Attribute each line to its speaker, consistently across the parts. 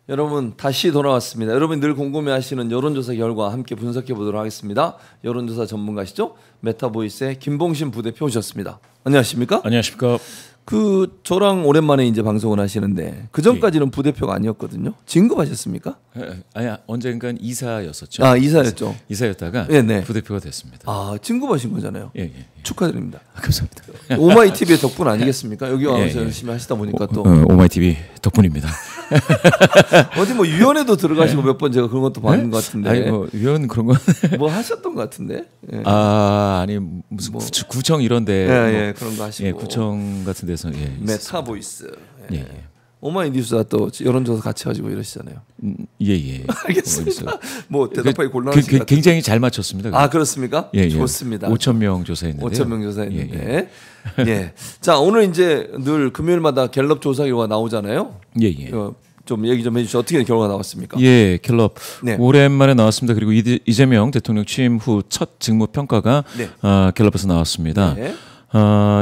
Speaker 1: 여러분 다시 돌아왔습니다. 여러분이 늘 궁금해하시는 여론조사 결과 함께 분석해 보도록 하겠습니다. 여론조사 전문가시죠? 메타보이스의 김봉신 부대표 오셨습니다. 안녕하십니까?
Speaker 2: 안녕하십니까?
Speaker 1: 저랑 오랜만에 이제 방송을 하시는데 그 전까지는 부대표가 아니었거든요. 진급하셨습니까?
Speaker 2: 아니 언젠간 이사였었죠.
Speaker 1: 아 이사였죠.
Speaker 2: 이사였다가
Speaker 1: 네네.
Speaker 2: 부대표가 됐습니다.
Speaker 1: 아 진급하신 거잖아요.
Speaker 2: 예.
Speaker 1: 축하드립니다.
Speaker 2: 감사합니다.
Speaker 1: 오마이 TV의 덕분 아니겠습니까? 여기 와서
Speaker 2: 예.
Speaker 1: 열심히 하시다 보니까 또
Speaker 2: 오마이 TV 덕분입니다.
Speaker 1: 어디 뭐 위원회도 들어가시고 몇 번 제가 그런 것도 봤는 것 같은데.
Speaker 2: 아니 뭐 위원 그런 건
Speaker 1: 뭐 하셨던 것 같은데. 예.
Speaker 2: 아니 무슨 구청 이런데
Speaker 1: 예, 그런 거 하시고.
Speaker 2: 예, 구청 같은 데서 예.
Speaker 1: 메타보이스.
Speaker 2: 예.
Speaker 1: 오마이 뉴스와 또 여론조사 같이 가지고 이러시잖아요.
Speaker 2: 예.
Speaker 1: 알겠습니다. 뭐 대답하기 곤란하신 것
Speaker 2: 굉장히 잘 맞췄습니다.
Speaker 1: 아 그렇습니까?
Speaker 2: 예.
Speaker 1: 좋습니다.
Speaker 2: 5,000명 조사했는데.
Speaker 1: 5,000명 조사했는데. 예. 자 오늘 이제 늘 금요일마다 갤럽 조사 결과 나오잖아요.
Speaker 2: 예.
Speaker 1: 좀 얘기 좀 해주시죠. 어떻게 결과가 나왔습니까?
Speaker 2: 예, 갤럽
Speaker 1: 네.
Speaker 2: 오랜만에 나왔습니다. 그리고 이재명 대통령 취임 후 첫 직무 평가가
Speaker 1: 네.
Speaker 2: 갤럽에서 나왔습니다.
Speaker 1: 네.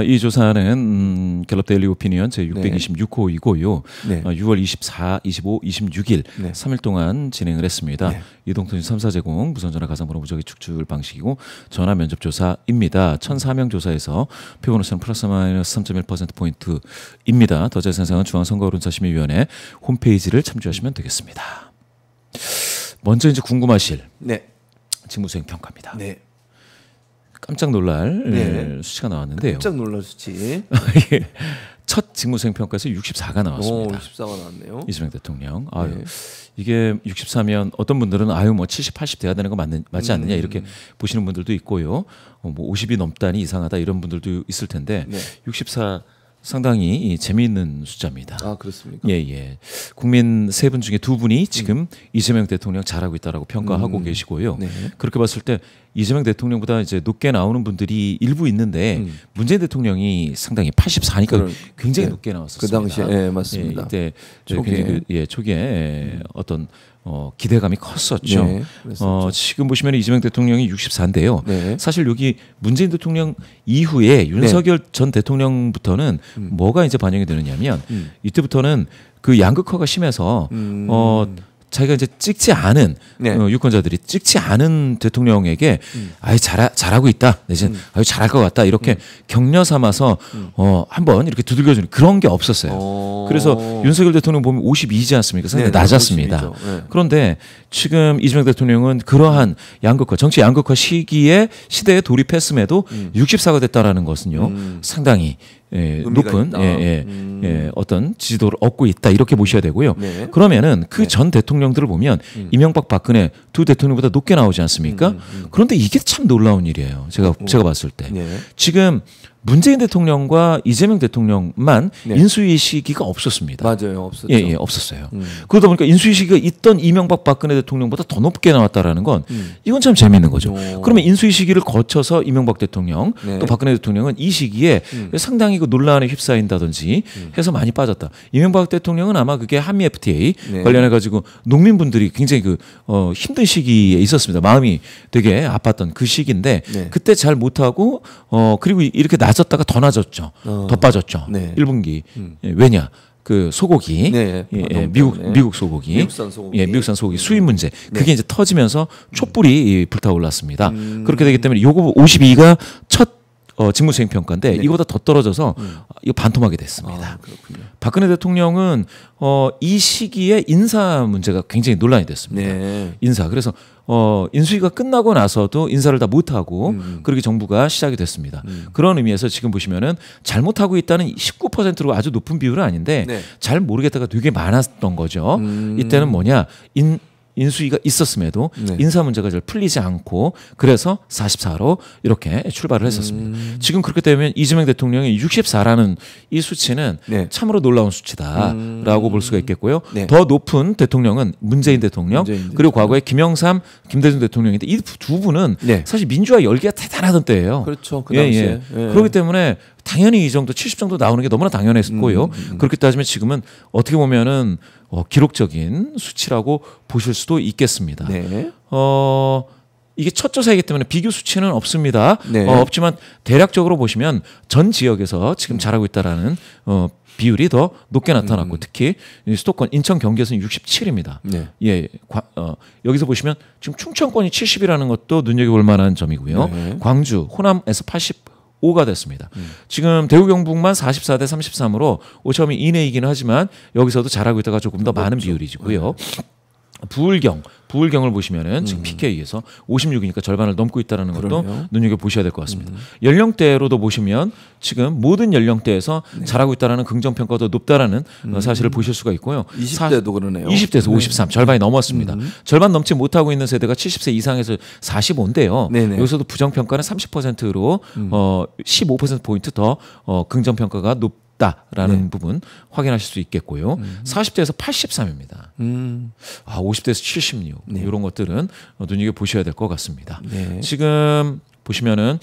Speaker 2: 이 조사는 갤럽 데일리 오피니언 제 626호이고요.
Speaker 1: 네.
Speaker 2: 6월 24, 25, 26일
Speaker 1: 네.
Speaker 2: 3일 동안 진행을 했습니다.
Speaker 1: 네.
Speaker 2: 이동통신 3사 제공, 무선전화 가상번호 무작위 축출 방식이고 전화 면접 조사입니다. 1,004명 조사에서 표본오차는 플러스 마이너스 3.1%포인트입니다. 더 자세한 사항은 중앙선거여론자심의위원회 홈페이지를 참조하시면 되겠습니다. 먼저 이제 궁금하실
Speaker 1: 네.
Speaker 2: 직무수행 평가입니다.
Speaker 1: 네.
Speaker 2: 깜짝 놀랄
Speaker 1: 네.
Speaker 2: 수치가 나왔는데요.
Speaker 1: 깜짝 놀랄 수치.
Speaker 2: 첫 직무수행 평가에서 64가 나왔습니다.
Speaker 1: 64가 나왔네요.
Speaker 2: 이재명 대통령.
Speaker 1: 네.
Speaker 2: 이게 64면 어떤 분들은 뭐 70, 80 돼야 되는 거 맞지 않느냐 이렇게 보시는 분들도 있고요. 뭐 50이 넘다니 이상하다 이런 분들도 있을 텐데
Speaker 1: 네.
Speaker 2: 64 상당히 재미있는 숫자입니다.
Speaker 1: 아 그렇습니까?
Speaker 2: 예. 국민 세 분 중에 두 분이 지금 이재명 대통령 잘하고 있다라고 평가하고 계시고요.
Speaker 1: 네.
Speaker 2: 그렇게 봤을 때 이재명 대통령보다 이제 높게 나오는 분들이 일부 있는데 문재인 대통령이 상당히 84니까 굉장히
Speaker 1: 네.
Speaker 2: 높게 나왔었습니다.
Speaker 1: 그 당시에 맞습니다.
Speaker 2: 이때
Speaker 1: 초기에.
Speaker 2: 초기에 어떤 기대감이 컸었죠.
Speaker 1: 네,
Speaker 2: 지금 보시면 이재명 대통령이 64인데요.
Speaker 1: 네.
Speaker 2: 사실 여기 문재인 대통령 이후에 윤석열 전 대통령부터는 뭐가 이제 반영이 되느냐면 이때부터는 그 양극화가 심해서 자기가 이제 찍지 않은
Speaker 1: 네.
Speaker 2: 유권자들이 찍지 않은 대통령에게 아유 잘하고 있다 내지는 아유 잘할 것 같다 이렇게 격려 삼아서 한번 이렇게 두들겨주는 그런 게 없었어요. 그래서 윤석열 대통령 보면 52지 않습니까? 상당히 낮았습니다.
Speaker 1: 네.
Speaker 2: 그런데 지금 이재명 대통령은 그러한 양극화 정치 양극화 시대에 돌입했음에도 64가 됐다라는 것은요 상당히 높은 어떤 지지도를 얻고 있다 이렇게 보셔야 되고요.
Speaker 1: 네.
Speaker 2: 그러면은 그 전 대통령들을 보면 이명박 박근혜 두 대통령보다 높게 나오지 않습니까? 그런데 이게 참 놀라운 일이에요. 제가 봤을 때
Speaker 1: 네.
Speaker 2: 지금 문재인 대통령과 이재명 대통령만
Speaker 1: 네.
Speaker 2: 인수위 시기가 없었습니다.
Speaker 1: 맞아요, 없었죠.
Speaker 2: 예, 없었어요. 그러다 보니까 인수위 시기가 있던 이명박 박근혜 대통령보다 더 높게 나왔다라는 건 이건 참 재미있는 거죠. 그러면 인수위 시기를 거쳐서 이명박 대통령
Speaker 1: 네.
Speaker 2: 또 박근혜 대통령은 이 시기에 상당히 그 논란에 휩싸인다든지 해서 많이 빠졌다. 이명박 대통령은 아마 그게 한미 FTA
Speaker 1: 네.
Speaker 2: 관련해 가지고 농민분들이 굉장히 힘든 시기에 있었습니다. 마음이 되게 아팠던 그 시기인데
Speaker 1: 네.
Speaker 2: 그때 잘 못하고 그리고 이렇게 낮았다가 더 낮았죠. 더 빠졌죠.
Speaker 1: 네.
Speaker 2: 1분기. 왜냐? 그 소고기,
Speaker 1: 네.
Speaker 2: 미국 소고기,
Speaker 1: 미국산 소고기.
Speaker 2: 미국산 소고기 수입 문제, 그게 이제 터지면서 촛불이 불타올랐습니다. 그렇게 되기 때문에 요거 52가 첫 직무수행 평가인데 이거보다 더 떨어져서 이거 반토막이 됐습니다.
Speaker 1: 그렇군요.
Speaker 2: 박근혜 대통령은 이 시기에 인사 문제가 굉장히 논란이 됐습니다.
Speaker 1: 네.
Speaker 2: 인사. 그래서 인수위가 끝나고 나서도 인사를 다 못하고 그렇게 정부가 시작이 됐습니다. 그런 의미에서 지금 보시면은 잘못하고 있다는 19%로 아주 높은 비율은 아닌데
Speaker 1: 네.
Speaker 2: 잘 모르겠다가 되게 많았던 거죠. 이때는 뭐냐 인수위가 있었음에도
Speaker 1: 네.
Speaker 2: 인사 문제가 잘 풀리지 않고 그래서 44로 이렇게 출발을 했었습니다. 지금 그렇게 되면 이재명 대통령이 64라는 이 수치는
Speaker 1: 네.
Speaker 2: 참으로 놀라운 수치다라고 볼 수가 있겠고요.
Speaker 1: 네.
Speaker 2: 더 높은 대통령은 문재인 대통령 그리고 과거에 김영삼, 김대중 대통령인데 이 두 분은
Speaker 1: 네.
Speaker 2: 사실 민주화 열기가 대단하던 때예요.
Speaker 1: 그렇죠. 그 당시에. 예.
Speaker 2: 그렇기 때문에 당연히 이 정도 70 정도 나오는 게 너무나 당연했고요. 그렇게 따지면 지금은 어떻게 보면은 기록적인 수치라고 보실 수도 있겠습니다.
Speaker 1: 네.
Speaker 2: 이게 첫 조사이기 때문에 비교 수치는 없습니다.
Speaker 1: 네.
Speaker 2: 없지만 대략적으로 보시면 전 지역에서 지금 잘하고 있다라는 비율이 더 높게 나타났고 특히 이 수도권 인천 경기에서는 67입니다.
Speaker 1: 네.
Speaker 2: 예, 여기서 보시면 지금 충청권이 70이라는 것도 눈여겨볼 만한 점이고요.
Speaker 1: 네.
Speaker 2: 광주, 호남에서 85가 됐습니다. 지금 대구 경북만 44대 33으로 오차범위 이내이기는 하지만 여기서도 잘하고 있다가 조금 더 많은 비율이고요. 부울경을 보시면은 지금 PK에서 56이니까 절반을 넘고 있다는 것도
Speaker 1: 그러네요.
Speaker 2: 눈여겨 보셔야 될 것 같습니다. 연령대로도 보시면 지금 모든 연령대에서 잘하고 있다는 긍정 평가도 높다라는 사실을 보실 수가 있고요.
Speaker 1: 20대도 그러네요.
Speaker 2: 20대에서 53 절반이 넘었습니다. 절반 넘지 못하고 있는 세대가 70세 이상에서 45인데요.
Speaker 1: 네네.
Speaker 2: 여기서도 부정 평가는 30%로 15% 포인트 더 긍정 평가가 높다라는 부분 확인하실 수 있겠고요. 40대에서 83입니다. 아, 50대에서 76
Speaker 1: 네.
Speaker 2: 이런 것들은 눈여겨 보셔야 될 것 같습니다.
Speaker 1: 네.
Speaker 2: 지금 보시면은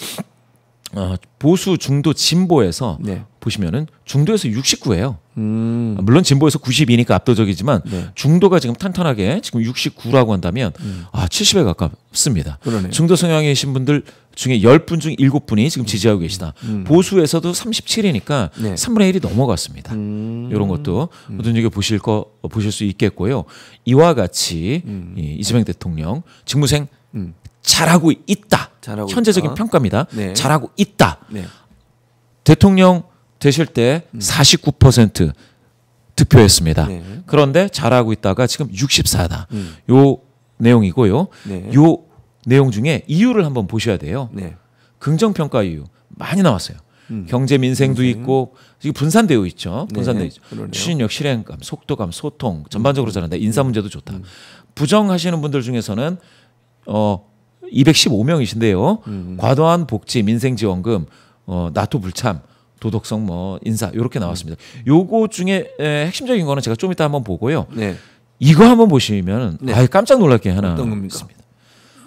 Speaker 2: 보수 중도 진보에서
Speaker 1: 네.
Speaker 2: 보시면은 중도에서 69예요.
Speaker 1: 음.
Speaker 2: 물론 진보에서 92니까 압도적이지만
Speaker 1: 네.
Speaker 2: 중도가 지금 탄탄하게 지금 69라고 한다면 70에 가깝습니다.
Speaker 1: 그러네요.
Speaker 2: 중도 성향이신 분들 중에 10분 중 7분이 지금 지지하고 계시다. 보수에서도 37이니까
Speaker 1: 네.
Speaker 2: 3분의 1이 넘어갔습니다. 이런 것도 눈여겨 보실 수 있겠고요. 이와 같이 이재명 대통령 직무생 잘하고 있다.
Speaker 1: 잘하고
Speaker 2: 현재적인
Speaker 1: 있다.
Speaker 2: 평가입니다.
Speaker 1: 네.
Speaker 2: 잘하고 있다.
Speaker 1: 네.
Speaker 2: 대통령 되실 때 49% 득표했습니다.
Speaker 1: 네.
Speaker 2: 그런데 잘하고 있다가 지금 64다. 요 내용이고요.
Speaker 1: 네.
Speaker 2: 요 내용 중에 이유를 한번 보셔야 돼요.
Speaker 1: 네.
Speaker 2: 긍정평가 이유 많이 나왔어요. 경제 민생도 있고 지금 분산되어 있죠. 분산되어
Speaker 1: 네.
Speaker 2: 있죠.
Speaker 1: 그러네요.
Speaker 2: 추진력, 실행감, 속도감, 소통 전반적으로 잘한다. 인사 문제도 좋다. 부정하시는 분들 중에서는 215명이신데요. 과도한 복지, 민생지원금, 나토 불참, 도덕성, 인사 이렇게 나왔습니다. 요거 중에 핵심적인 거는 제가 좀 이따 한번 보고요.
Speaker 1: 네.
Speaker 2: 이거 한번 보시면
Speaker 1: 네.
Speaker 2: 아예 깜짝 놀랄 게 하나
Speaker 1: 어떤 겁니까?
Speaker 2: 있습니다.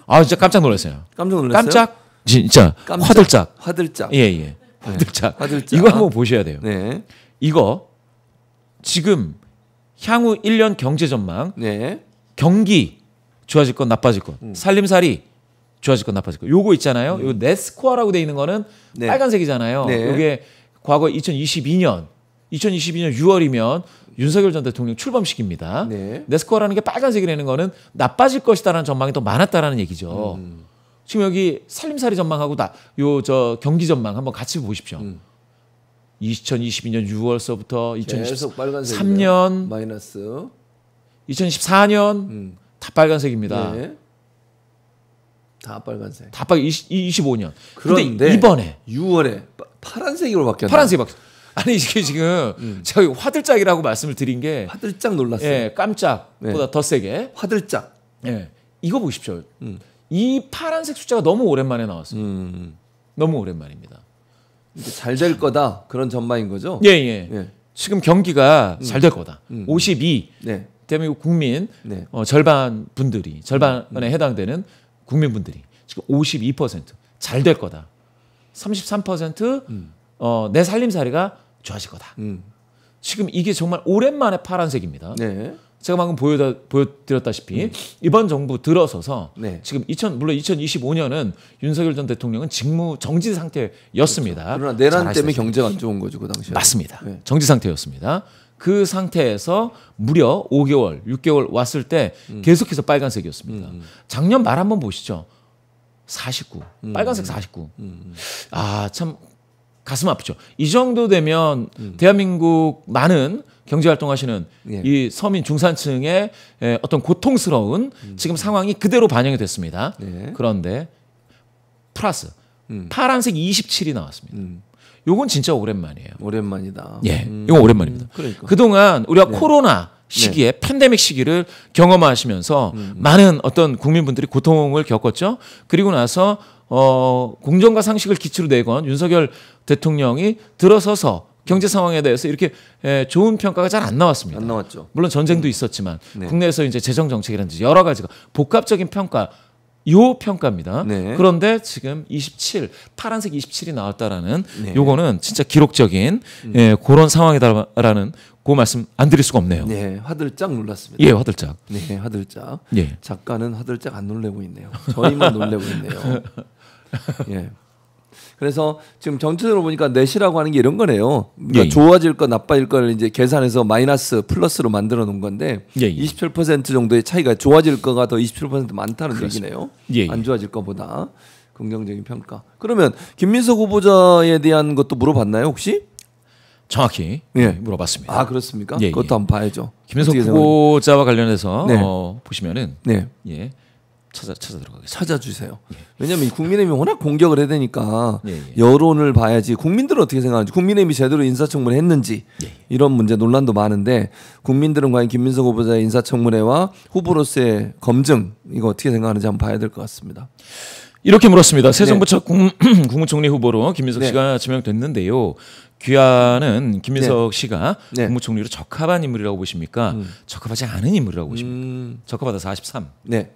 Speaker 2: 아 진짜 깜짝 놀랐어요.
Speaker 1: 깜짝 놀랐어요.
Speaker 2: 깜짝 진짜
Speaker 1: 깜짝?
Speaker 2: 화들짝.
Speaker 1: 화들짝.
Speaker 2: 예. 화들짝.
Speaker 1: 화들짝.
Speaker 2: 이거 한번 보셔야 돼요.
Speaker 1: 네.
Speaker 2: 이거 지금 향후 1년 경제 전망,
Speaker 1: 네.
Speaker 2: 경기 좋아질 건 나빠질 건, 살림살이 좋아질 건 나빠질 건. 요거 있잖아요. 요 네스코어라고 돼 있는 거는
Speaker 1: 네.
Speaker 2: 빨간색이잖아요.
Speaker 1: 네.
Speaker 2: 요게 과거 2022년 6월이면 윤석열 전 대통령 출범식입니다.
Speaker 1: 네.
Speaker 2: 네스코어라는 게 빨간색이라는 거는 나빠질 것이다라는 전망이 더 많았다라는 얘기죠. 지금 여기 살림살이 전망하고 경기 전망 한번 같이 보십시오. 2022년 6월서부터
Speaker 1: 계속 빨간색.
Speaker 2: 2023년,
Speaker 1: 마이너스.
Speaker 2: 2024년 다 빨간색입니다.
Speaker 1: 네. 다 빨간색.
Speaker 2: 다 25년.
Speaker 1: 그런데
Speaker 2: 근데 이번에
Speaker 1: 6월에 파란색으로 바뀌었나?
Speaker 2: 파란색이 바뀌었어요. 아니 이게 지금 제가 화들짝이라고 말씀을 드린 게
Speaker 1: 화들짝 놀랐어요.
Speaker 2: 예, 깜짝보다
Speaker 1: 네.
Speaker 2: 더 세게.
Speaker 1: 화들짝.
Speaker 2: 예. 이거 보십시오. 이 파란색 숫자가 너무 오랜만에 나왔어요. 너무 오랜만입니다.
Speaker 1: 잘 될 거다 그런 전망인 거죠?
Speaker 2: 예, 예.
Speaker 1: 예.
Speaker 2: 지금 경기가 잘 될 거다. 52
Speaker 1: 네.
Speaker 2: 대한민국 국민
Speaker 1: 네.
Speaker 2: 절반에 해당되는 국민분들이 지금 52%잘 될 거다. 33% 내 살림살이가 좋아질 거다. 지금 이게 정말 오랜만에 파란색입니다.
Speaker 1: 네.
Speaker 2: 제가 방금 보여드렸다시피 이번 정부 들어서서
Speaker 1: 네.
Speaker 2: 지금 물론 2025년은 윤석열 전 대통령은 직무 정지 상태였습니다.
Speaker 1: 그러나 내란
Speaker 2: 잘
Speaker 1: 때문에
Speaker 2: 아시다시피.
Speaker 1: 경제가 안 좋은 거죠 그 당시에.
Speaker 2: 맞습니다.
Speaker 1: 네.
Speaker 2: 정지 상태였습니다. 그 상태에서 무려 5개월, 6개월 왔을 때 계속해서 빨간색이었습니다. 작년 말 한번 보시죠. 49. 빨간색 49. 아, 참 가슴 아프죠. 이 정도 되면 대한민국 많은 경제 활동하시는
Speaker 1: 예.
Speaker 2: 이 서민 중산층의 어떤 고통스러운 지금 상황이 그대로 반영이 됐습니다.
Speaker 1: 네.
Speaker 2: 그런데 플러스 파란색 27이 나왔습니다. 요건 진짜 오랜만이에요.
Speaker 1: 오랜만이다.
Speaker 2: 예, 이건 오랜만입니다.
Speaker 1: 그러니까.
Speaker 2: 그동안 우리가 코로나 시기에 팬데믹 시기를 경험하시면서 많은 어떤 국민분들이 고통을 겪었죠. 그리고 나서 공정과 상식을 기초로 내건 윤석열 대통령이 들어서서 경제 상황에 대해서 이렇게 좋은 평가가 잘 안 나왔습니다.
Speaker 1: 안 나왔죠.
Speaker 2: 물론 전쟁도 있었지만
Speaker 1: 네.
Speaker 2: 국내에서 이제 재정 정책이라든지 여러 가지가 복합적인 평가 요 평가입니다.
Speaker 1: 네.
Speaker 2: 그런데 지금 27 파란색 27이 나왔다라는
Speaker 1: 네.
Speaker 2: 요거는 진짜 기록적인 그런 상황이다라는 그 말씀 안 드릴 수가 없네요.
Speaker 1: 네, 화들짝 놀랐습니다.
Speaker 2: 예, 화들짝.
Speaker 1: 네, 화들짝.
Speaker 2: 예.
Speaker 1: 작가는 화들짝 안 놀래고 있네요. 저희만 놀래고 있네요. 예. 그래서 지금 전체적으로 보니까 넷이라고 하는 게 이런 거네요. 그러니까
Speaker 2: 예.
Speaker 1: 좋아질 거 나빠질 거를 이제 계산해서 마이너스 플러스로 만들어 놓은 건데
Speaker 2: 예.
Speaker 1: 27% 정도의 차이가 좋아질 거가 더 27% 많다는
Speaker 2: 그렇습니다.
Speaker 1: 얘기네요.
Speaker 2: 예.
Speaker 1: 안 좋아질 거보다 긍정적인 평가. 그러면 김민석 후보자에 대한 것도 물어봤나요 혹시?
Speaker 2: 정확히
Speaker 1: 예.
Speaker 2: 물어봤습니다.
Speaker 1: 아 그렇습니까?
Speaker 2: 예,
Speaker 1: 그것도
Speaker 2: 예.
Speaker 1: 한번 봐야죠.
Speaker 2: 김민석
Speaker 1: 어떻게 생각하는지.
Speaker 2: 후보자와 관련해서
Speaker 1: 네.
Speaker 2: 보시면은
Speaker 1: 네.
Speaker 2: 예. 찾아 들어가겠습니다.
Speaker 1: 찾아주세요. 왜냐하면 국민의힘이 워낙 공격을 해야 되니까
Speaker 2: 예, 예.
Speaker 1: 여론을 봐야지 국민들은 어떻게 생각하는지 국민의힘이 제대로 인사청문회 했는지
Speaker 2: 예.
Speaker 1: 이런 문제 논란도 많은데 국민들은 과연 김민석 후보자의 인사청문회와 후보로서의 검증 이거 어떻게 생각하는지 한번 봐야 될 것 같습니다.
Speaker 2: 이렇게 물었습니다. 새 정부 첫 국무총리 후보로 김민석
Speaker 1: 네.
Speaker 2: 씨가 지명됐는데요. 귀하는 김민석 씨가
Speaker 1: 네.
Speaker 2: 국무총리로 적합한 인물이라고 보십니까? 적합하지 않은 인물이라고 보십니까? 적합하다 43,
Speaker 1: 네.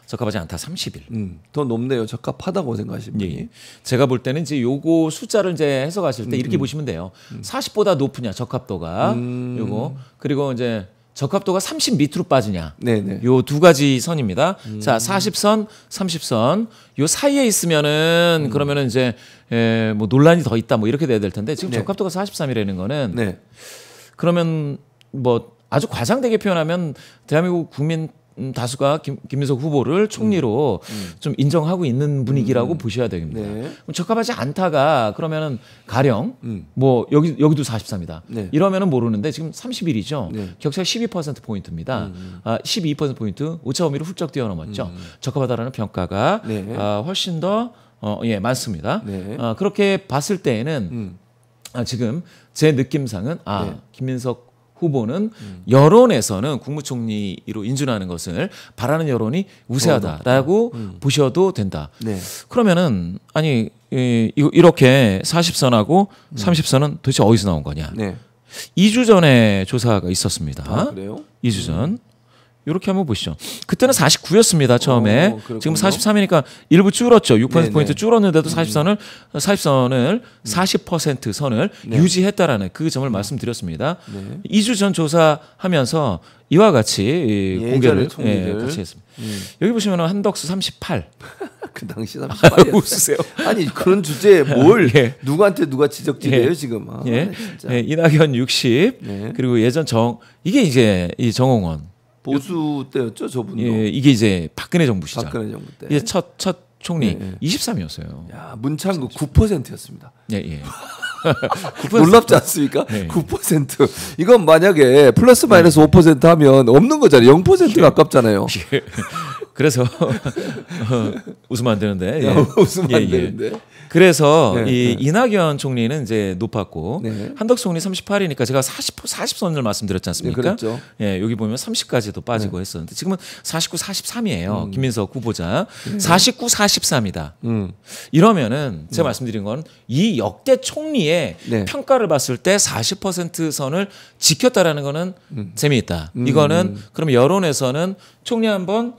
Speaker 2: 적합하지 않다 31.
Speaker 1: 더 높네요. 적합하다고 생각하시는 분이.
Speaker 2: 예. 제가 볼 때는 이제 요거 숫자를 이제 해석하실 때 이렇게 보시면 돼요. 40보다 높으냐 적합도가 요거 그리고 이제 적합도가 30 밑으로 빠지냐.
Speaker 1: 네네.
Speaker 2: 요 두 가지 선입니다. 자, 40선, 30선 요 사이에 있으면은 그러면은 이제 뭐 논란이 더 있다 뭐 이렇게 돼야 될 텐데 지금
Speaker 1: 네.
Speaker 2: 적합도가 43이라는 거는
Speaker 1: 네.
Speaker 2: 그러면 뭐 아주 과장되게 표현하면 대한민국 국민 다수가 김민석 후보를 총리로 좀 인정하고 있는 분위기라고 보셔야 됩니다.
Speaker 1: 네.
Speaker 2: 그럼 적합하지 않다가 그러면은 가령 뭐 여기도 43이다.
Speaker 1: 네.
Speaker 2: 이러면은 모르는데 지금 31이죠.
Speaker 1: 네.
Speaker 2: 격차가 12% 포인트입니다. 12% 포인트 오차 범위를 훌쩍 뛰어넘었죠. 적합하다라는 평가가
Speaker 1: 네.
Speaker 2: 훨씬 더 많습니다.
Speaker 1: 네.
Speaker 2: 그렇게 봤을 때에는 지금 제 느낌상은
Speaker 1: 네.
Speaker 2: 김민석 후보는 여론에서는 국무총리로 인준하는 것을 바라는 여론이 우세하다라고 보셔도 된다.
Speaker 1: 네.
Speaker 2: 그러면은 아니 이렇게 40선하고 30선은 도대체 어디서 나온 거냐?
Speaker 1: 네.
Speaker 2: 2주 전에 조사가 있었습니다.
Speaker 1: 아, 그래요?
Speaker 2: 2주 전. 이렇게 한번 보시죠. 그때는 49였습니다. 처음에.
Speaker 1: 그렇군요.
Speaker 2: 지금 43이니까 일부 줄었죠. 6% 포인트
Speaker 1: 네네.
Speaker 2: 줄었는데도 40선을 40% 선을
Speaker 1: 네.
Speaker 2: 유지했다라는 그 점을 말씀드렸습니다.
Speaker 1: 네.
Speaker 2: 2주 전 조사하면서 이와 같이 공개를
Speaker 1: 총리를.
Speaker 2: 같이 했습니다. 여기 보시면 한덕수 38.
Speaker 1: 그 당시 38이었어요.
Speaker 2: 웃으세요.
Speaker 1: 아니 그런 주제에 뭘
Speaker 2: 예.
Speaker 1: 누구한테 누가 지적질해요
Speaker 2: 예.
Speaker 1: 지금. 아,
Speaker 2: 예.
Speaker 1: 진짜.
Speaker 2: 예, 이낙연 60.
Speaker 1: 네.
Speaker 2: 그리고 예전 이게 이제 이 정홍원.
Speaker 1: 보수 때였죠 저분도.
Speaker 2: 예, 이게 이제 박근혜 정부 시절.
Speaker 1: 박근혜 정부 때.
Speaker 2: 이제 첫 총리
Speaker 1: 네.
Speaker 2: 23이었어요.
Speaker 1: 야 문창구 9%였습니다.
Speaker 2: 예, 예.
Speaker 1: 놀랍지 않습니까?
Speaker 2: 네.
Speaker 1: 9%. 이건 만약에 플러스 마이너스 5% 하면 없는 거잖아요. 0% 가깝잖아요.
Speaker 2: 그래서 웃으면 안 되는데. 예.
Speaker 1: 웃으면 안
Speaker 2: 예, 예.
Speaker 1: 되는데.
Speaker 2: 그래서
Speaker 1: 네,
Speaker 2: 이
Speaker 1: 네.
Speaker 2: 이낙연 총리는 이제 높았고
Speaker 1: 네.
Speaker 2: 한덕수 총리 38이니까 제가 40선을 말씀드렸지 않습니까?
Speaker 1: 네, 그랬죠.
Speaker 2: 예, 여기 보면 30까지도 빠지고 했었는데 지금은 49, 43이에요. 김민석 후보자 49, 43이다. 이러면은 제가 말씀드린 건 이 역대 총리의
Speaker 1: 네.
Speaker 2: 평가를 봤을 때 40% 선을 지켰다라는 거는 재미있다. 이거는 그러면 여론에서는 총리 한번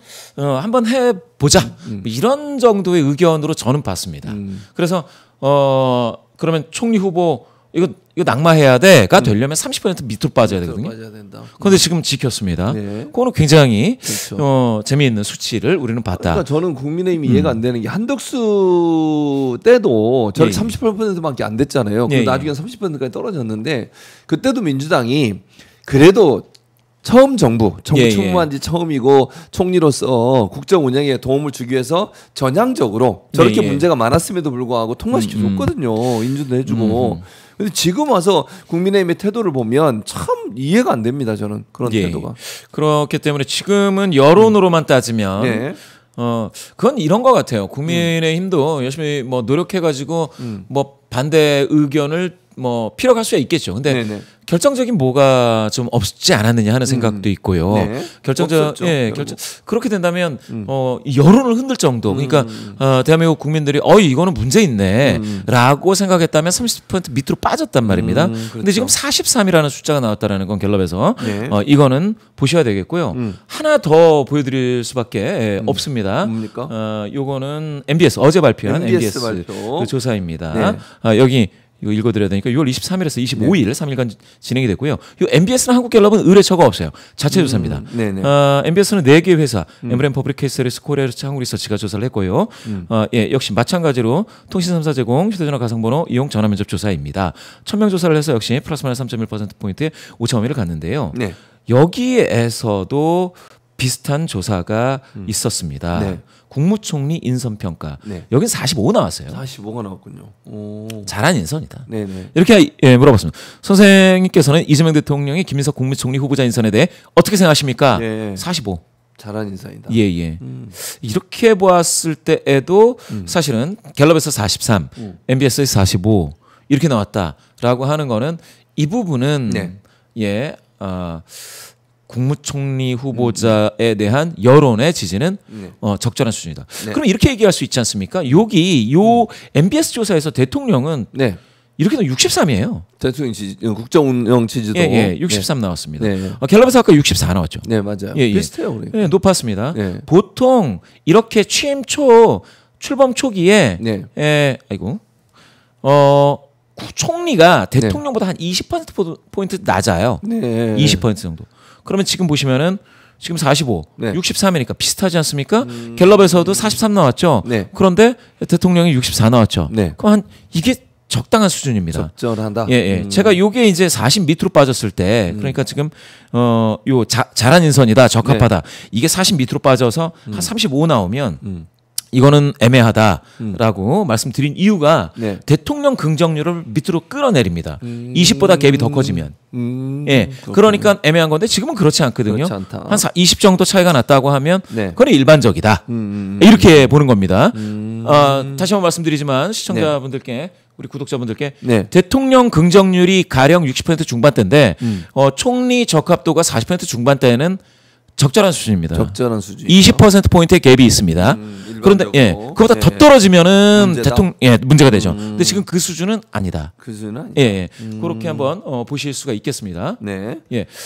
Speaker 2: 해보자 이런 정도의 의견으로 저는 봤습니다. 그래서 그러면 총리 후보 이거 낙마해야 돼가 되려면 30% 밑으로 빠져야 되거든요.
Speaker 1: 맞아야 된다.
Speaker 2: 그런데 지금 지켰습니다.
Speaker 1: 네.
Speaker 2: 그거는 굉장히
Speaker 1: 그렇죠.
Speaker 2: 재미있는 수치를 우리는 봤다.
Speaker 1: 그러니까 저는 국민의힘이 이해가 안 되는 게 한덕수 때도 저희
Speaker 2: 예.
Speaker 1: 38%밖에 안 됐잖아요.
Speaker 2: 예,
Speaker 1: 그리고 나중에 30%까지 떨어졌는데 그때도 민주당이 그래도 처음 정부
Speaker 2: 예,
Speaker 1: 출범한 지 처음이고 총리로서 국정 운영에 도움을 주기 위해서 전향적으로 저렇게
Speaker 2: 예, 예.
Speaker 1: 문제가 많았음에도 불구하고 통과시켜 줬거든요. 인준도 해주고. 근데 지금 와서 국민의힘의 태도를 보면 참 이해가 안 됩니다. 저는 그런
Speaker 2: 예.
Speaker 1: 태도가.
Speaker 2: 그렇기 때문에 지금은 여론으로만 따지면
Speaker 1: 네.
Speaker 2: 그건 이런 것 같아요. 국민의힘도 열심히 뭐 노력해가지고 뭐 반대 의견을 뭐 필요할 수야 있겠죠. 근데
Speaker 1: 네네.
Speaker 2: 결정적인 뭐가 좀 없지 않았느냐 하는 생각도 있고요.
Speaker 1: 네. 없었죠, 결국.
Speaker 2: 그렇게 된다면 이 여론을 흔들 정도. 그러니까 대한민국 국민들이 이거는 문제 있네라고 생각했다면 30% 밑으로 빠졌단 말입니다. 근데
Speaker 1: 그렇죠.
Speaker 2: 지금 43이라는 숫자가 나왔다라는 건 갤럽에서
Speaker 1: 네.
Speaker 2: 이거는 보셔야 되겠고요. 하나 더 보여드릴 수밖에 없습니다.
Speaker 1: 뭡니까?
Speaker 2: 요거는 MBS 어제 발표한
Speaker 1: MBS
Speaker 2: MBS
Speaker 1: 발표.
Speaker 2: 그 조사입니다.
Speaker 1: 네.
Speaker 2: 여기 이거 읽어드려야 되니까 6월 23일에서 25일 3일간 진행이 됐고요. 이 MBS는 한국갤럽은 의뢰처가 없어요. 자체 조사입니다. MBS는 4개 회사 엠브렘 퍼블리케이스리스 코리아리서치 한국리서치가 조사를 했고요. 예, 역시 마찬가지로 통신 3사 제공, 휴대전화 가상번호 이용 전화 면접 조사입니다. 1000명 조사를 해서 역시 플러스 마이너스 3.1%포인트의 오차 범위를 갔는데요.
Speaker 1: 네.
Speaker 2: 여기에서도 비슷한 조사가 있었습니다.
Speaker 1: 네.
Speaker 2: 국무총리 인선평가.
Speaker 1: 네.
Speaker 2: 여긴 45 나왔어요.
Speaker 1: 45가 나왔군요. 오.
Speaker 2: 잘한 인선이다.
Speaker 1: 네네.
Speaker 2: 이렇게 물어봤습니다. 선생님께서는 이재명 대통령이 김민석 국무총리 후보자 인선에 대해 어떻게 생각하십니까?
Speaker 1: 네.
Speaker 2: 45.
Speaker 1: 잘한 인사이다.
Speaker 2: 예. 이렇게 보았을 때에도 사실은 갤럽에서 43, MBS에서 45 이렇게 나왔다라고 하는 거는 이 부분은
Speaker 1: 네.
Speaker 2: 국무총리 후보자에 대한 여론의 지지는 적절한 수준이다.
Speaker 1: 네.
Speaker 2: 그럼 이렇게 얘기할 수 있지 않습니까? 여기 MBS 조사에서 대통령은
Speaker 1: 네.
Speaker 2: 이렇게 되면 63이에요.
Speaker 1: 대통령 지지, 국정운영 지지도
Speaker 2: 63 나왔습니다.
Speaker 1: 네.
Speaker 2: 갤럽에서 아까 64 나왔죠.
Speaker 1: 네, 맞아요.
Speaker 2: 예.
Speaker 1: 비슷해요, 우리.
Speaker 2: 네, 높았습니다.
Speaker 1: 네.
Speaker 2: 보통 이렇게 출범 초기에 총리가 대통령보다 한 20%포인트 낮아요.
Speaker 1: 네.
Speaker 2: 20% 정도. 그러면 지금 보시면은 지금 45,
Speaker 1: 네.
Speaker 2: 63이니까 비슷하지 않습니까? 갤럽에서도 43 나왔죠.
Speaker 1: 네.
Speaker 2: 그런데 대통령이 64 나왔죠.
Speaker 1: 네.
Speaker 2: 그럼 이게 적당한 수준입니다.
Speaker 1: 적절하다.
Speaker 2: 제가 요게 이제 40 밑으로 빠졌을 때 그러니까 지금 요 잘한 인선이다, 적합하다. 이게 40 밑으로 빠져서 한 35 나오면 이거는 애매하다라고 말씀드린 이유가 대통령 긍정률을 밑으로 끌어내립니다. 20보다 갭이 더 커지면. 그러니까 애매한 건데 지금은 그렇지 않거든요. 한 20 정도 차이가 났다고 하면 그건 일반적이다. 이렇게 보는 겁니다. 다시 한번 말씀드리지만 시청자분들께 우리 구독자분들께 대통령 긍정률이 가령 60% 중반대인데 총리 적합도가 40% 중반대에는 적절한 수준입니다.
Speaker 1: 적절한 수준.
Speaker 2: 20%포인트의 갭이 있습니다. 그런데 그보다 더 떨어지면은 문제가 되죠. 근데 지금 그 수준은 아니다.
Speaker 1: 그 수준은 아니다.
Speaker 2: 그렇게 한번 보실 수가 있겠습니다.
Speaker 1: 네.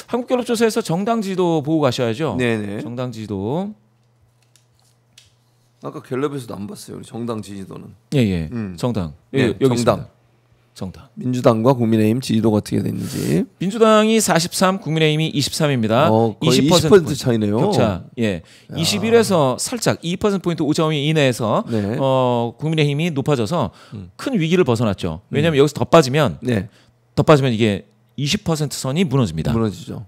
Speaker 2: 한국갤럽조사에서 정당 지지도 보고 가셔야죠.
Speaker 1: 네네.
Speaker 2: 정당 지지도.
Speaker 1: 아까 갤럽에서도 안 봤어요. 우리 정당 지지도는.
Speaker 2: 정당.
Speaker 1: 여기
Speaker 2: 정당. 정당.
Speaker 1: 민주당과 국민의힘 지지도가 어떻게 됐는지.
Speaker 2: 민주당이 43, 국민의힘이 23입니다.
Speaker 1: 거의 20% 차이네요.
Speaker 2: 격차. 21에서 살짝 2%포인트 오차범위 이내에서 국민의힘이 높아져서 큰 위기를 벗어났죠. 왜냐하면 여기서 더 빠지면 이게 20% 선이 무너집니다.
Speaker 1: 무너지죠.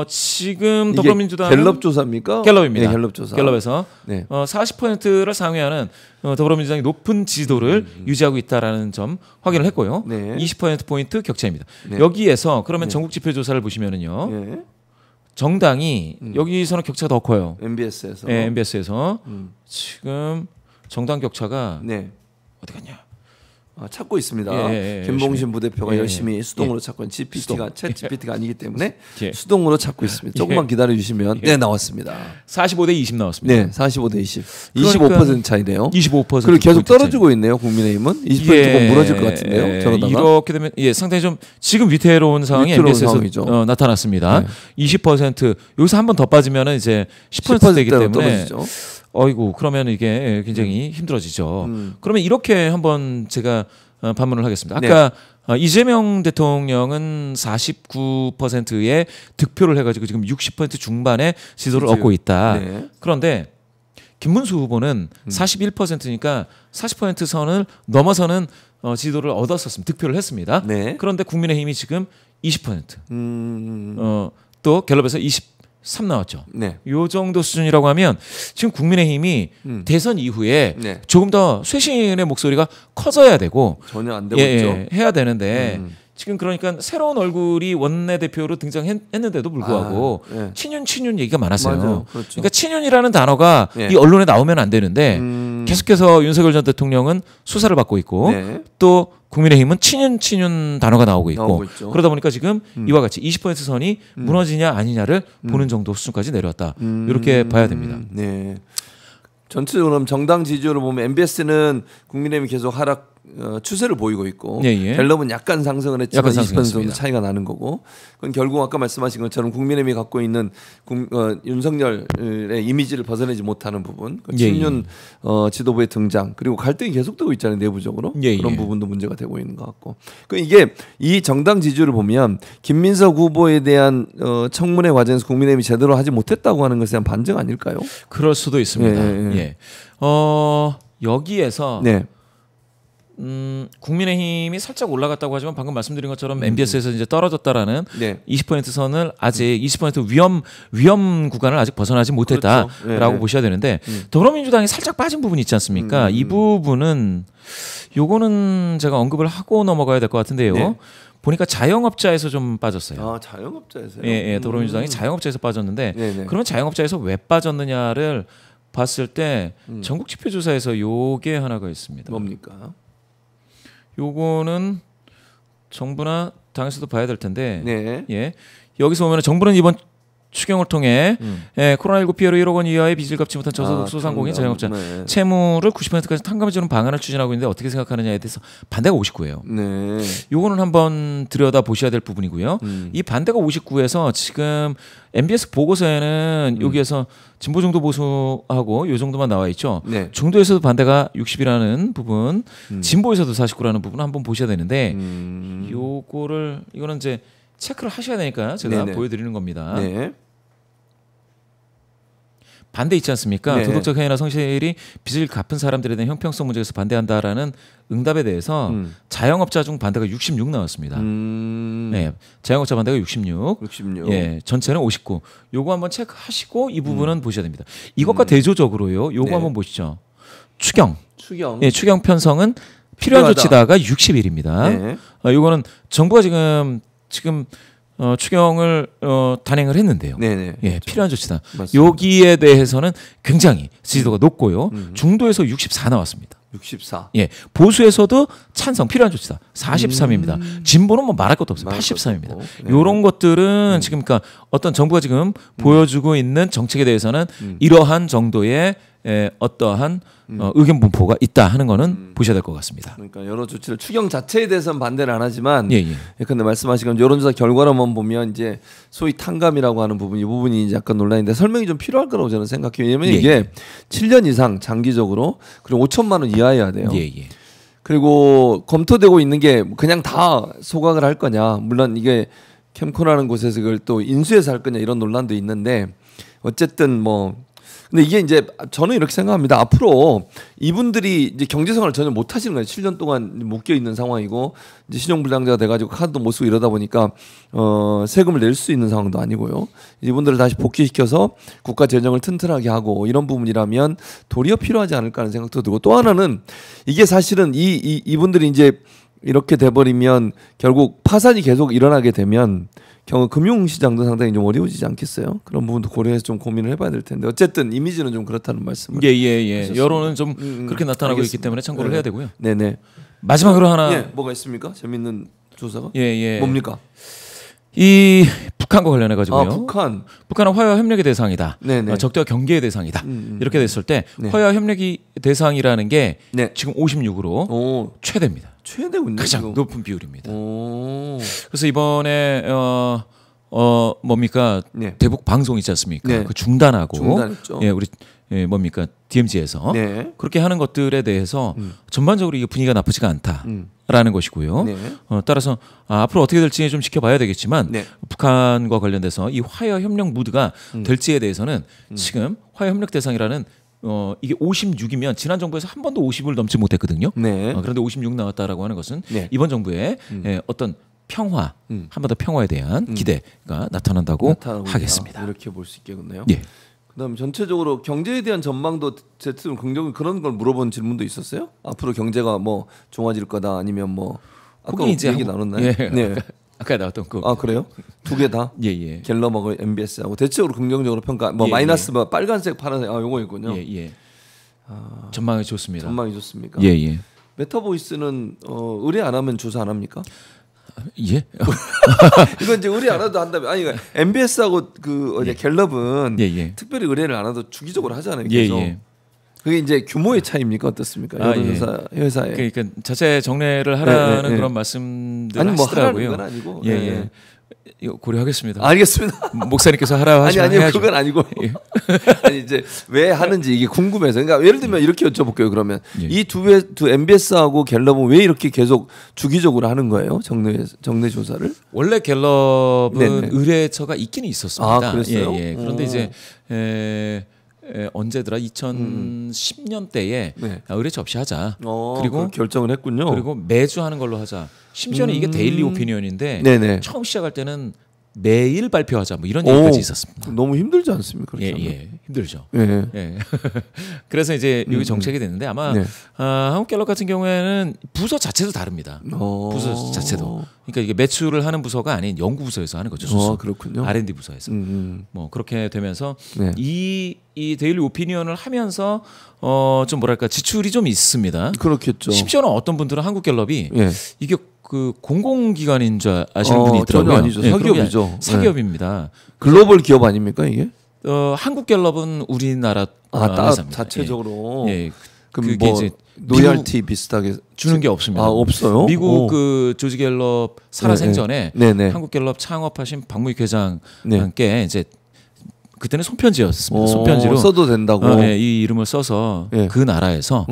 Speaker 2: 지금 더불어민주당
Speaker 1: 갤럽 조사입니까?
Speaker 2: 갤럽입니다.
Speaker 1: 갤럽 조사.
Speaker 2: 갤럽에서 40%를 상회하는 더불어민주당이 높은 지지도를 유지하고 있다라는 점 확인을 했고요. 20%포인트 격차입니다. 여기에서 그러면 전국 지표 조사를 보시면은요. 정당이 여기서는 격차가 더 커요.
Speaker 1: MBS에서.
Speaker 2: MBS에서 지금 정당 격차가 어디 갔냐?
Speaker 1: 찾고 있습니다. 김봉신 부대표가 열심히 수동으로 찾고 챗 GPT가 아니기 때문에 수동으로 찾고 있습니다. 조금만 기다려 주시면 나왔습니다.
Speaker 2: 45대 20 나왔습니다.
Speaker 1: 45대 20. 25% 차이네요.
Speaker 2: 25%.
Speaker 1: 그리고 계속 떨어지고 있네요. 국민의힘은 20% 무너질 것 같은데요. 저러다가
Speaker 2: 이렇게 되면 상당히 좀 지금 위태로운 상황이 MBS에서 나타났습니다. 20% 여기서 한 번 더 빠지면은 이제 10%되기 때문에 떨어지죠. 어이구 그러면 이게 굉장히 힘들어지죠. 그러면 이렇게 한번 제가 반문을 하겠습니다. 아까 이재명 대통령은 49%의 득표를 해가지고 지금 60% 중반의 지지도를 얻고 있다. 그런데 김문수 후보는 41%니까 40% 선을 넘어서는 지지도를 얻었었습니다. 득표를 했습니다. 그런데 국민의힘이 지금 20%. 또 갤럽에서 23 나왔죠. 요 정도 수준이라고 하면 지금 국민의힘이 대선 이후에 조금 더 쇄신의 목소리가 커져야 되고
Speaker 1: 전혀 안 되고 있죠.
Speaker 2: 해야 되는데 지금 그러니까 새로운 얼굴이 원내대표로 등장했는데도 불구하고 친윤 얘기가 많았어요.
Speaker 1: 맞아요. 그렇죠.
Speaker 2: 그러니까 친윤이라는 단어가 이 언론에 나오면 안 되는데 계속해서 윤석열 전 대통령은 수사를 받고 있고 또 국민의힘은 친윤 단어가 나오고 있고 그러다 보니까 지금 이와 같이 20% 선이 무너지냐 아니냐를 보는 정도 수준까지 내려왔다. 이렇게 봐야 됩니다.
Speaker 1: 전체적으로 정당 지지율을 보면 MBS는 국민의힘이 계속 하락 추세를 보이고 있고
Speaker 2: 예, 예.
Speaker 1: 갤럽은 약간 상승을 했지만
Speaker 2: 약간
Speaker 1: 20% 정도
Speaker 2: 상승했습니다.
Speaker 1: 차이가 나는 거고 그건 결국 아까 말씀하신 것처럼 국민의힘이 갖고 있는 윤석열의 이미지를 벗어내지 못하는 부분 그
Speaker 2: 예,
Speaker 1: 친윤 지도부의 등장 그리고 갈등이 계속되고 있잖아요 내부적으로
Speaker 2: 예,
Speaker 1: 그런
Speaker 2: 예.
Speaker 1: 부분도 문제가 되고 있는 것 같고 그 이게 이 정당 지지율을 보면 김민석 후보에 대한 청문회 과정에서 국민의힘이 제대로 하지 못했다고 하는 것에 대한 반증 아닐까요?
Speaker 2: 그럴 수도 있습니다.
Speaker 1: 예, 예.
Speaker 2: 예. 여기에서
Speaker 1: 네.
Speaker 2: 국민의힘이 살짝 올라갔다고 하지만 방금 말씀드린 것처럼 MBS에서 이제 떨어졌다라는
Speaker 1: 네.
Speaker 2: 20% 선을 아직 20% 위험 구간을 아직 벗어나지 못했다라고
Speaker 1: 그렇죠. 네, 네.
Speaker 2: 보셔야 되는데 더불어민주당이 살짝 빠진 부분이 있지 않습니까? 이 부분은 요거는 제가 언급을 하고 넘어가야 될 것 같은데요.
Speaker 1: 네.
Speaker 2: 보니까 자영업자에서 좀 빠졌어요.
Speaker 1: 아 자영업자에서요?
Speaker 2: 예, 더불어민주당이 자영업자에서 빠졌는데
Speaker 1: 네네.
Speaker 2: 그러면 자영업자에서 왜 빠졌느냐를 봤을 때 전국 지표조사에서 요게 하나가 있습니다.
Speaker 1: 뭡니까?
Speaker 2: 요거는 정부나 당에서도 봐야 될 텐데
Speaker 1: 네.
Speaker 2: 예. 여기서 보면 정부는 이번 추경을 통해 코로나19 피해로 1억 원 이하의 빚을 갚지 못한 저소득 소상공인 자영업자
Speaker 1: 네.
Speaker 2: 채무를 90%까지 탕감해주는 방안을 추진하고 있는데 어떻게 생각하느냐에 대해서 반대가 59예요.
Speaker 1: 네.
Speaker 2: 요거는 한번 들여다 보셔야 될 부분이고요. 이 반대가 59에서 지금 MBS 보고서에는 여기에서 진보 중도 보수하고 요 정도만 나와 있죠.
Speaker 1: 네.
Speaker 2: 중도에서도 반대가 60이라는 부분, 진보에서도 49라는 부분 한번 보셔야 되는데 이거는 이제 체크를 하셔야 되니까 제가
Speaker 1: 네네.
Speaker 2: 보여드리는 겁니다.
Speaker 1: 네.
Speaker 2: 반대 있지 않습니까?
Speaker 1: 네.
Speaker 2: 도덕적 해이나 성실히 빚을 갚은 사람들에 대한 형평성 문제에서 반대한다라는 응답에 대해서 자영업자 중 반대가 66 나왔습니다. 네, 자영업자 반대가 66.
Speaker 1: 66.
Speaker 2: 예, 전체는 59. 요거 한번 체크하시고 이 부분은 보셔야 됩니다. 이것과 대조적으로요. 요거
Speaker 1: 네.
Speaker 2: 한번 보시죠. 추경.
Speaker 1: 추경.
Speaker 2: 예, 추경 편성은 필요한
Speaker 1: 필요하다.
Speaker 2: 조치다가 60일입니다.
Speaker 1: 네.
Speaker 2: 요거는 정부가 지금 추경을 단행을 했는데요.
Speaker 1: 네네.
Speaker 2: 예, 필요한 조치다.
Speaker 1: 맞습니다.
Speaker 2: 여기에 대해서는 굉장히 지지도가 높고요. 중도에서 64 나왔습니다.
Speaker 1: 64.
Speaker 2: 예, 보수에서도 찬성 필요한 조치다. 43입니다. 진보는 뭐 말할 것도 없어요.
Speaker 1: 말할 것도
Speaker 2: 83입니다.
Speaker 1: 없고. 네.
Speaker 2: 요런 것들은 지금 그러니까 어떤 정부가 지금 보여주고 있는 정책에 대해서는 이러한 정도의 어떠한 의견 분포가 있다 하는 거는 보셔야 될 것 같습니다.
Speaker 1: 그러니까 여러 조치를 추경 자체에 대해서는 반대를 안 하지만
Speaker 2: 예, 예.
Speaker 1: 예컨대 말씀하신 건 여론조사 결과로만 보면 이제 소위 탕감이라고 하는 부분 이 부분이 이제 약간 논란인데 설명이 좀 필요할 거라고 저는 생각해요. 왜냐면
Speaker 2: 예,
Speaker 1: 이게
Speaker 2: 예.
Speaker 1: 7년 이상 장기적으로 그리고 5천만 원 이하여야 돼요.
Speaker 2: 예, 예.
Speaker 1: 그리고 검토되고 있는 게 그냥 다 소각을 할 거냐. 물론 이게 캠코라는 곳에서 그걸 또 인수해서 할 거냐 이런 논란도 있는데 어쨌든 뭐 근데 이게 이제 저는 이렇게 생각합니다. 앞으로 이분들이 이제 경제생활을 전혀 못 하시는 거예요. 7년 동안 묶여 있는 상황이고 이제 신용불량자가 돼가지고 카드도 못 쓰고 이러다 보니까 세금을 낼 수 있는 상황도 아니고요. 이분들을 다시 복귀시켜서 국가 재정을 튼튼하게 하고 이런 부분이라면 도리어 필요하지 않을까 하는 생각도 들고 또 하나는 이게 사실은 이분들이 이제 이렇게 돼버리면 결국 파산이 계속 일어나게 되면 금융시장도 상당히 좀 어려워지지 않겠어요? 그런 부분도 고려해서 좀 고민을 해봐야 될 텐데 어쨌든 이미지는 좀 그렇다는 말씀을.
Speaker 2: 예. 여론은 좀 그렇게 나타나고 있기
Speaker 1: 알겠습니다.
Speaker 2: 때문에 참고를
Speaker 1: 네.
Speaker 2: 해야 되고요.
Speaker 1: 네네.
Speaker 2: 마지막으로 하나
Speaker 1: 예, 뭐가 있습니까? 재밌는 조사가?
Speaker 2: 예.
Speaker 1: 뭡니까?
Speaker 2: 이 북한과 관련해 가지고요.
Speaker 1: 아, 북한.
Speaker 2: 북한은 화해와 협력의 대상이다.
Speaker 1: 네네.
Speaker 2: 적대와 경계의 대상이다. 이렇게 됐을 때
Speaker 1: 네.
Speaker 2: 화해와 협력이 대상이라는 게
Speaker 1: 네.
Speaker 2: 지금 56으로
Speaker 1: 오,
Speaker 2: 최대입니다.
Speaker 1: 최대고 있네.
Speaker 2: 가장
Speaker 1: 지금.
Speaker 2: 높은 비율입니다.
Speaker 1: 오.
Speaker 2: 그래서 이번에 뭡니까
Speaker 1: 네.
Speaker 2: 대북 방송 있지 않습니까?
Speaker 1: 네.
Speaker 2: 그 중단하고
Speaker 1: 중단했죠.
Speaker 2: 예, 우리 뭡니까 DMZ에서
Speaker 1: 네.
Speaker 2: 그렇게 하는 것들에 대해서 전반적으로 이게 분위기가 나쁘지가 않다라는 것이고요.
Speaker 1: 네.
Speaker 2: 따라서 앞으로 어떻게 될지 좀 지켜봐야 되겠지만
Speaker 1: 네.
Speaker 2: 북한과 관련돼서 이 화해와 협력 무드가 될지에 대해서는 지금 화해 협력 대상이라는 이게 56이면 지난 정부에서 한 번도 50을 넘지 못했거든요.
Speaker 1: 네.
Speaker 2: 그런데 56 나왔다라고 하는 것은
Speaker 1: 네.
Speaker 2: 이번 정부의 어떤 평화, 한 번 더 평화에 대한 기대가 나타난다고
Speaker 1: 나타나고
Speaker 2: 하겠습니다.
Speaker 1: 있다. 이렇게 볼 수 있겠네요.
Speaker 2: 예.
Speaker 1: 그다음 전체적으로 경제에 대한 전망도 제트는 긍정 그런 걸 물어본 질문도 있었어요? 앞으로 경제가 뭐 좋아질 거다 아니면 뭐 아까
Speaker 2: 거기 이제
Speaker 1: 얘기 나눴나요?
Speaker 2: 예.
Speaker 1: 네.
Speaker 2: 아까 나왔던 그
Speaker 1: 아 그래요? 두 개 다?
Speaker 2: 예.
Speaker 1: 갤럽하고 MBS하고 대체적으로 긍정적으로 평가. 뭐
Speaker 2: 예,
Speaker 1: 마이너스 뭐 빨간색, 파란색 요거 있군요.
Speaker 2: 예. 전망이 좋습니다.
Speaker 1: 전망이 좋습니까?
Speaker 2: 예.
Speaker 1: 메타보이스는 의뢰 안 하면 조사 안 합니까?
Speaker 2: 예.
Speaker 1: 이건 이제 의뢰 안 해도 한다면 아니 그러니까 MBS하고 그 갤럽은
Speaker 2: 예.
Speaker 1: 특별히 의뢰를 안 해도 주기적으로 하잖아요.
Speaker 2: 예.
Speaker 1: 계속. 그게 이제 규모의 차이입니까 어떻습니까? 여론조사 회사에.
Speaker 2: 그러니까 자체 정례를 하라는 그런 말씀들
Speaker 1: 아니 뭐
Speaker 2: 하시더라고요.
Speaker 1: 하라는 건 아니고.
Speaker 2: 예. 이거 고려하겠습니다. 알겠습니다. 목사님께서 하라 하시면
Speaker 1: 아니요
Speaker 2: 해야죠.
Speaker 1: 그건 아니고 아니 이제 왜 하는지 이게 궁금해서 그러니까 예를 들면 이렇게 여쭤볼게요. 그러면 이 두 MBS하고 갤럽은 왜 이렇게 계속 주기적으로 하는 거예요? 정례 조사를?
Speaker 2: 원래 갤럽은 의뢰처가 있기는 있었습니다.
Speaker 1: 아 그랬어요?
Speaker 2: 그런데 이제 언제더라 2010년대에 의뢰처 없이 하자. 그리고
Speaker 1: 결정을 했군요.
Speaker 2: 그리고 매주 하는 걸로 하자. 심지어는 이게 데일리 오피니언인데 처음 시작할 때는 매일 발표하자 뭐 이런 얘기까지 있었습니다.
Speaker 1: 너무 힘들지 않습니까?
Speaker 2: 힘들죠.
Speaker 1: 예.
Speaker 2: 그래서 이제 여기 정책이 됐는데 아마 한국갤럽 같은 경우에는 부서 자체도 다릅니다. 부서 자체도. 그러니까 이게 매출을 하는 부서가 아닌 연구 부서에서 하는 거죠.
Speaker 1: 그렇군요.
Speaker 2: R&D 부서에서. 뭐 그렇게 되면서 이 데일리 오피니언을 하면서 좀 뭐랄까 지출이 좀 있습니다.
Speaker 1: 그렇겠죠.
Speaker 2: 심지어는 어떤 분들은 한국갤럽이 이게 그 공공기관인 줄 아시는 분이 있더라고요.
Speaker 1: 전혀 아니죠. 사기업이죠.
Speaker 2: 사기업입니다.
Speaker 1: 글로벌 기업 아닙니까 이게?
Speaker 2: 한국갤럽은 우리나라 회사입니다.
Speaker 1: 자체적으로.
Speaker 2: 그게
Speaker 1: 뭐
Speaker 2: 이제
Speaker 1: 로열티 비슷하게
Speaker 2: 주는 게 없습니다.
Speaker 1: 없어요?
Speaker 2: 미국 그 조지 갤럽 살아생전에 한국갤럽 창업하신 박무익 회장께 이제 그때는 손편지였습니다. 손편지로
Speaker 1: 써도 된다고.
Speaker 2: 이 이름을 써서 그 나라에서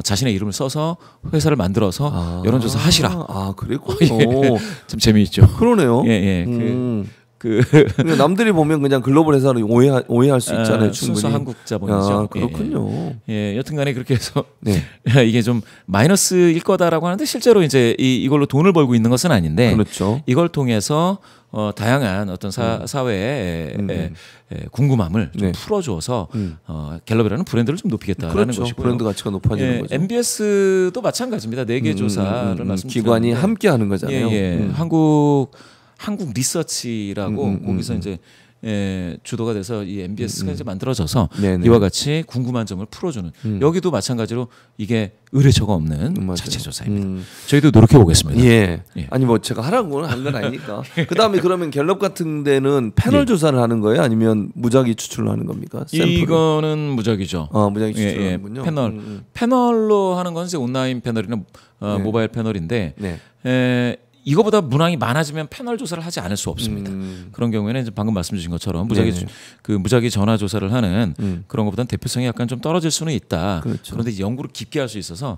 Speaker 2: 자신의 이름을 써서 회사를 만들어서 여론조사 하시라.
Speaker 1: 그랬군요.
Speaker 2: 좀 재미있죠.
Speaker 1: 그러네요. 남들이 보면 그냥 글로벌 회사를 오해할 수 있잖아요. 충분히.
Speaker 2: 순수 한국 자본이죠.
Speaker 1: 그렇군요.
Speaker 2: 여튼간에 그렇게 해서 이게 좀 마이너스일 거다라고 하는데 실제로 이제 이걸로 돈을 벌고 있는 것은 아닌데
Speaker 1: 그렇죠.
Speaker 2: 이걸 통해서 다양한 어떤 사회의 궁금함을 좀 풀어줘서 갤럽이라는 브랜드를 좀 높이겠다라는 것이고요.
Speaker 1: 브랜드 가치가 높아지는 거죠.
Speaker 2: MBS도 마찬가지입니다. 4개 조사를 말씀드렸는데
Speaker 1: 기관이 함께 하는 거잖아요.
Speaker 2: 한국 리서치라고 거기서 이제 주도가 돼서 이 MBS가 이제 만들어져서 이와 같이 궁금한 점을 풀어주는 여기도 마찬가지로 이게 의뢰처가 없는 자체 조사입니다. 저희도 노력해 보겠습니다.
Speaker 1: 아니 뭐 제가 하라고는 한 건 아니니까. 그다음에 그러면 갤럽 같은 데는 패널 조사를 하는 거예요? 아니면 무작위 추출을 하는 겁니까? 샘플을?
Speaker 2: 이거는 무작위죠.
Speaker 1: 무작위 추출하는군요.
Speaker 2: 패널로 하는 건 이제 온라인 패널이나 모바일 패널인데. 이거보다 문항이 많아지면 패널 조사를 하지 않을 수 없습니다. 그런 경우에는 이제 방금 말씀 주신 것처럼 무작위 전화 조사를 하는 그런 것보다는 대표성이 약간 좀 떨어질 수는 있다. 그런데 연구를 깊게 할 수 있어서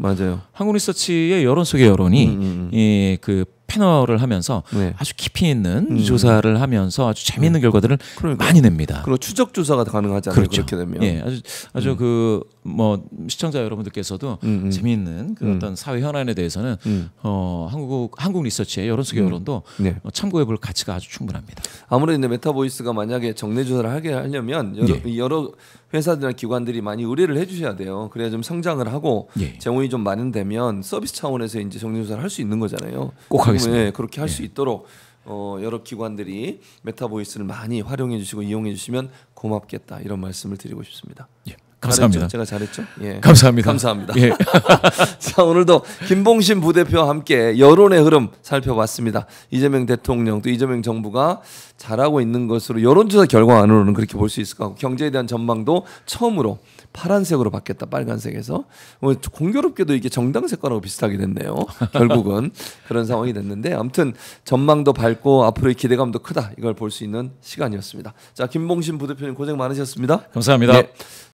Speaker 2: 한국 리서치의 여론 속의 여론이 그 패널을 하면서 아주 깊이 있는 조사를 하면서 아주 재미있는 결과들을 많이 냅니다.
Speaker 1: 그리고 추적 조사가 가능하잖아요. 그렇게 되면.
Speaker 2: 아주 그 뭐 시청자 여러분들께서도 재미있는 그 어떤 사회 현안에 대해서는 한국 리서치의 여론 속의 여론도 참고해볼 가치가 아주 충분합니다.
Speaker 1: 아무래도 메타보이스가 만약에 정례 조사를 하게 하려면 여러 회사들이나 기관들이 많이 의뢰를 해주셔야 돼요. 그래야 좀 성장을 하고 재원이 좀 마련되면 서비스 차원에서 이제 정례 조사를 할 수 있는 거잖아요.
Speaker 2: 꼭 하겠습니다.
Speaker 1: 그렇게 할 수 있도록 여러 기관들이 메타보이스를 많이 활용해 주시고 이용해 주시면 고맙겠다 이런 말씀을 드리고 싶습니다.
Speaker 2: 감사합니다.
Speaker 1: 제가 잘했죠?
Speaker 2: 감사합니다.
Speaker 1: 자, 오늘도 김봉신 부대표와 함께 여론의 흐름 살펴봤습니다. 이재명 대통령 또 이재명 정부가 잘하고 있는 것으로 여론조사 결과만으로는 그렇게 볼 수 있을 것 같고 경제에 대한 전망도 처음으로 파란색으로 바뀌었다. 빨간색에서 공교롭게도 이게 정당 색깔하고 비슷하게 됐네요. 결국은 그런 상황이 됐는데 아무튼 전망도 밝고 앞으로의 기대감도 크다. 이걸 볼 수 있는 시간이었습니다. 자, 김봉신 부대표님 고생 많으셨습니다.
Speaker 2: 감사합니다.